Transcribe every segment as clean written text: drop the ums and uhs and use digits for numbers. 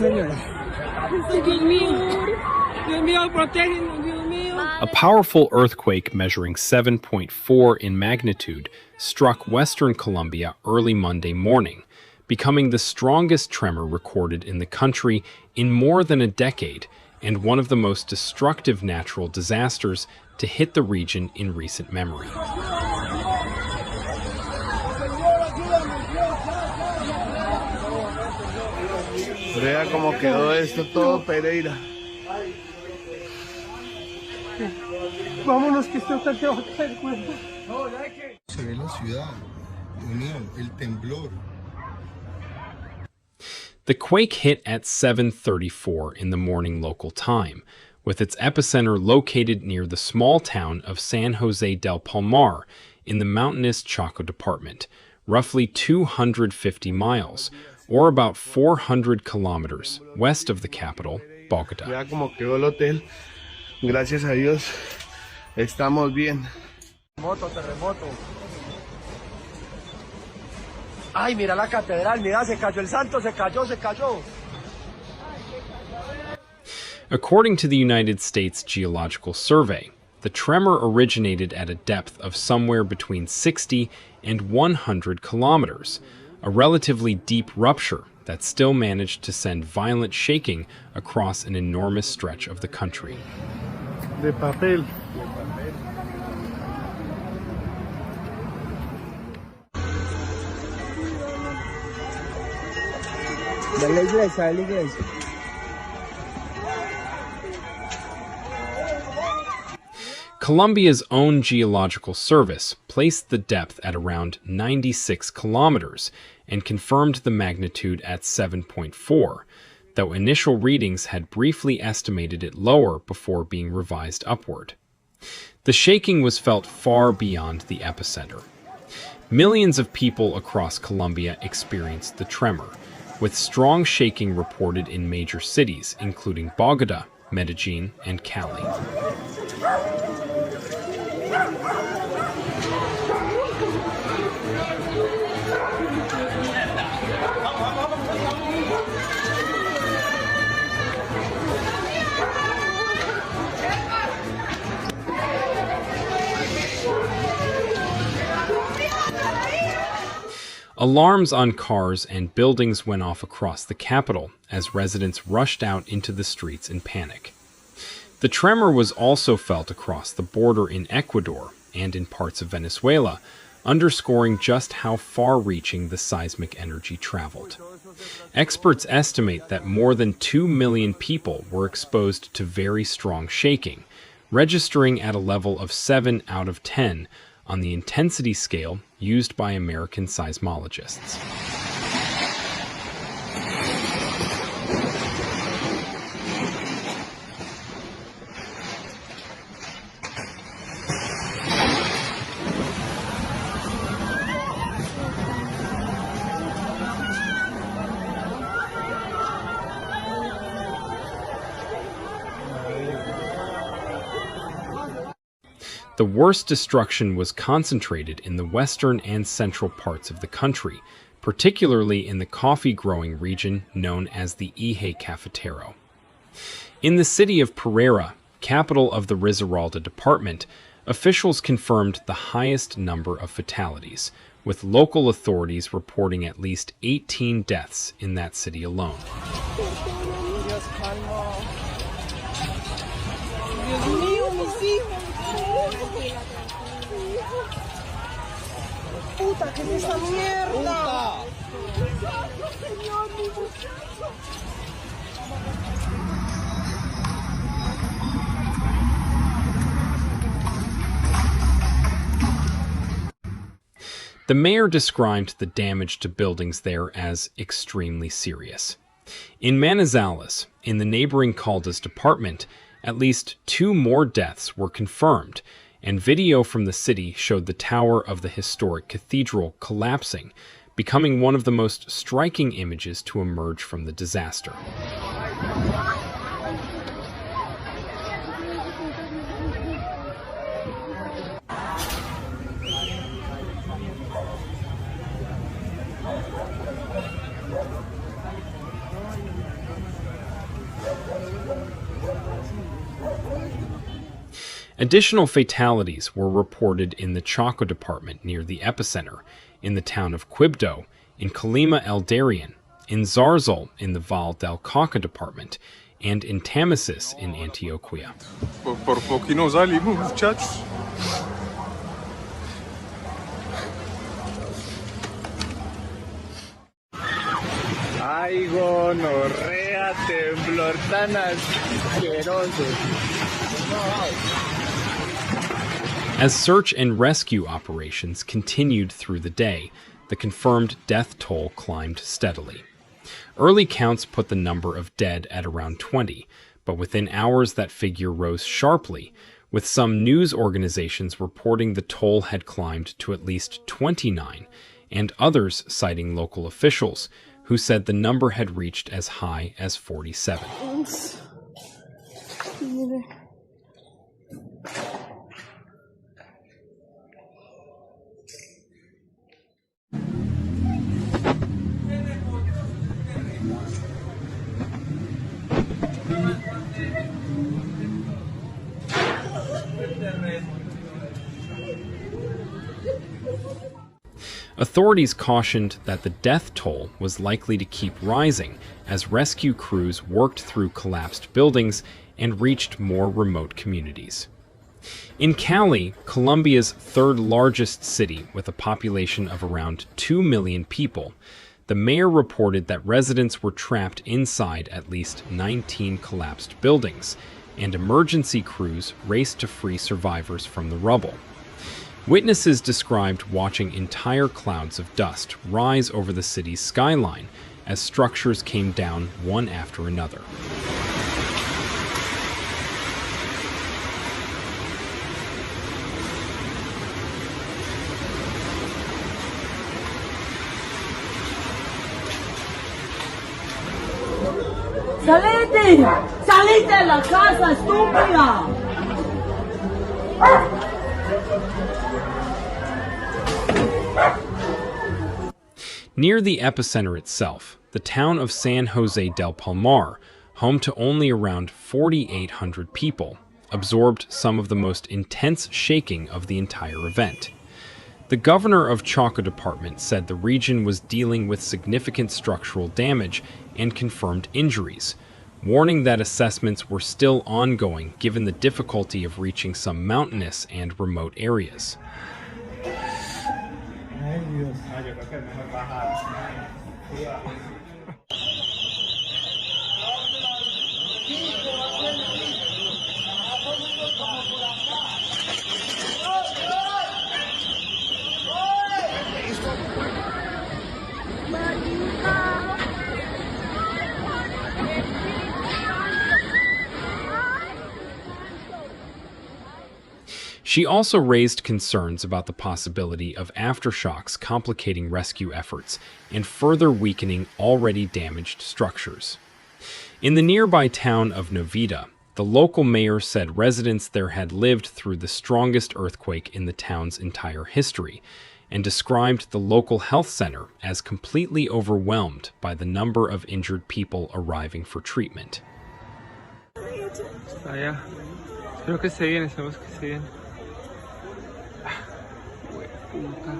A powerful earthquake measuring 7.4 in magnitude struck western Colombia early Monday morning, becoming the strongest tremor recorded in the country in more than a decade and one of the most destructive natural disasters to hit the region in recent memory. Vea cómo quedó esto todo, Pereira. Vámonos que esto está te va a caer, cuerpo. Se ve la ciudad, unión, el temblor. The quake hit at 7:34 in the morning local time, with its epicenter located near the small town of San José del Palmar in the mountainous Chocó department, roughly 250 miles, or about 400 kilometers west of the capital, Bogotá. Vea cómo quedó el hotel. Gracias a Dios, estamos bien. Terremoto. Ay, mira la catedral, mira, se cayó el santo, se cayó. According to the United States Geological Survey, the tremor originated at a depth of somewhere between 60 and 100 kilometers, a relatively deep rupture that still managed to send violent shaking across an enormous stretch of the country. De papel. De la iglesia. Colombia's own geological service placed the depth at around 96 kilometers and confirmed the magnitude at 7.4, though initial readings had briefly estimated it lower before being revised upward. The shaking was felt far beyond the epicenter. Millions of people across Colombia experienced the tremor, with strong shaking reported in major cities including Bogotá, Medellín, and Cali. Alarms on cars and buildings went off across the capital as residents rushed out into the streets in panic. The tremor was also felt across the border in Ecuador and in parts of Venezuela, underscoring just how far-reaching the seismic energy traveled. Experts estimate that more than 2 million people were exposed to very strong shaking, registering at a level of 7 out of 10 on the intensity scale used by American seismologists. The worst destruction was concentrated in the western and central parts of the country, particularly in the coffee-growing region known as the Eje Cafetero. In the city of Pereira, capital of the Risaralda department, officials confirmed the highest number of fatalities, with local authorities reporting at least 18 deaths in that city alone. Puta, ¿qué es esa mierda? The mayor described the damage to buildings there as extremely serious. In Manizales, in the neighboring Caldas department, at least 2 more deaths were confirmed, and video from the city showed the tower of the historic cathedral collapsing, becoming one of the most striking images to emerge from the disaster. Additional fatalities were reported in the Chocó department near the epicenter, in the town of Quibdó, in Calima El Darien, in Zarzal in the Valle del Cauca department, and in Tamasis in Antioquia. Por poco no salimos, muchachos. Ay, gonorrea, temblor tan asqueroso. As search and rescue operations continued through the day, the confirmed death toll climbed steadily. Early counts put the number of dead at around 20, but within hours that figure rose sharply, with some news organizations reporting the toll had climbed to at least 29, and others citing local officials, who said the number had reached as high as 47. Authorities cautioned that the death toll was likely to keep rising as rescue crews worked through collapsed buildings and reached more remote communities. In Cali, Colombia's third largest city with a population of around 2 million people, the mayor reported that residents were trapped inside at least 19 collapsed buildings, and emergency crews raced to free survivors from the rubble. Witnesses described watching entire clouds of dust rise over the city's skyline as structures came down one after another. ¡Salite! ¡Salite de la casa, estúpida! Near the epicenter itself, the town of San José del Palmar, home to only around 4,800 people, absorbed some of the most intense shaking of the entire event. The governor of Chocó department said the region was dealing with significant structural damage and confirmed injuries, warning that assessments were still ongoing given the difficulty of reaching some mountainous and remote areas. She also raised concerns about the possibility of aftershocks complicating rescue efforts and further weakening already damaged structures. In the nearby town of Novita, the local mayor said residents there had lived through the strongest earthquake in the town's entire history, and described the local health center as completely overwhelmed by the number of injured people arriving for treatment. Espero que esté bien, esperemos que esté bien. Puta.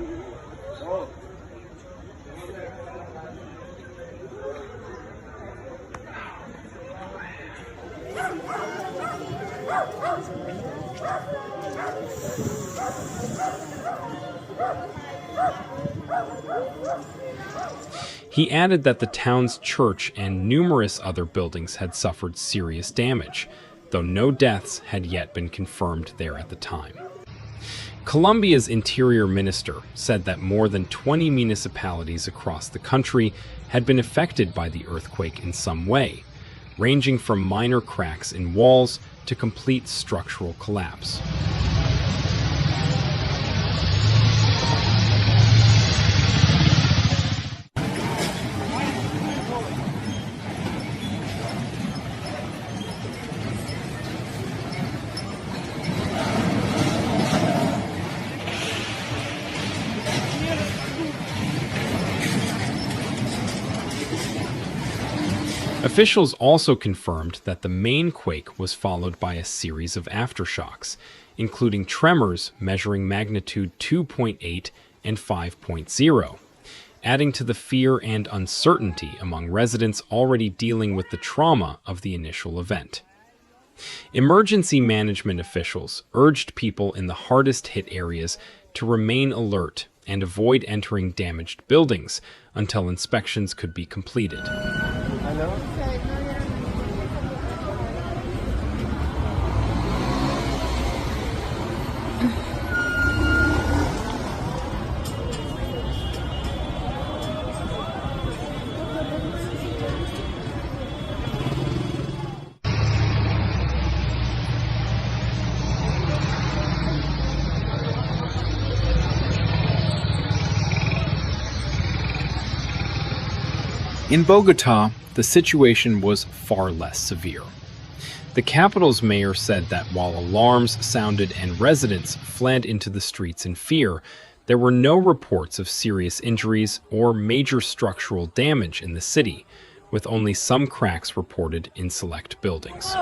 He added that the town's church and numerous other buildings had suffered serious damage, though no deaths had yet been confirmed there at the time. Colombia's interior minister said that more than 20 municipalities across the country had been affected by the earthquake in some way, ranging from minor cracks in walls to complete structural collapse. Officials also confirmed that the main quake was followed by a series of aftershocks, including tremors measuring magnitude 2.8 and 5.0, adding to the fear and uncertainty among residents already dealing with the trauma of the initial event. Emergency management officials urged people in the hardest-hit areas to remain alert and avoid entering damaged buildings until inspections could be completed. In Bogotá, the situation was far less severe. The capital's mayor said that while alarms sounded and residents fled into the streets in fear, there were no reports of serious injuries or major structural damage in the city, with only some cracks reported in select buildings.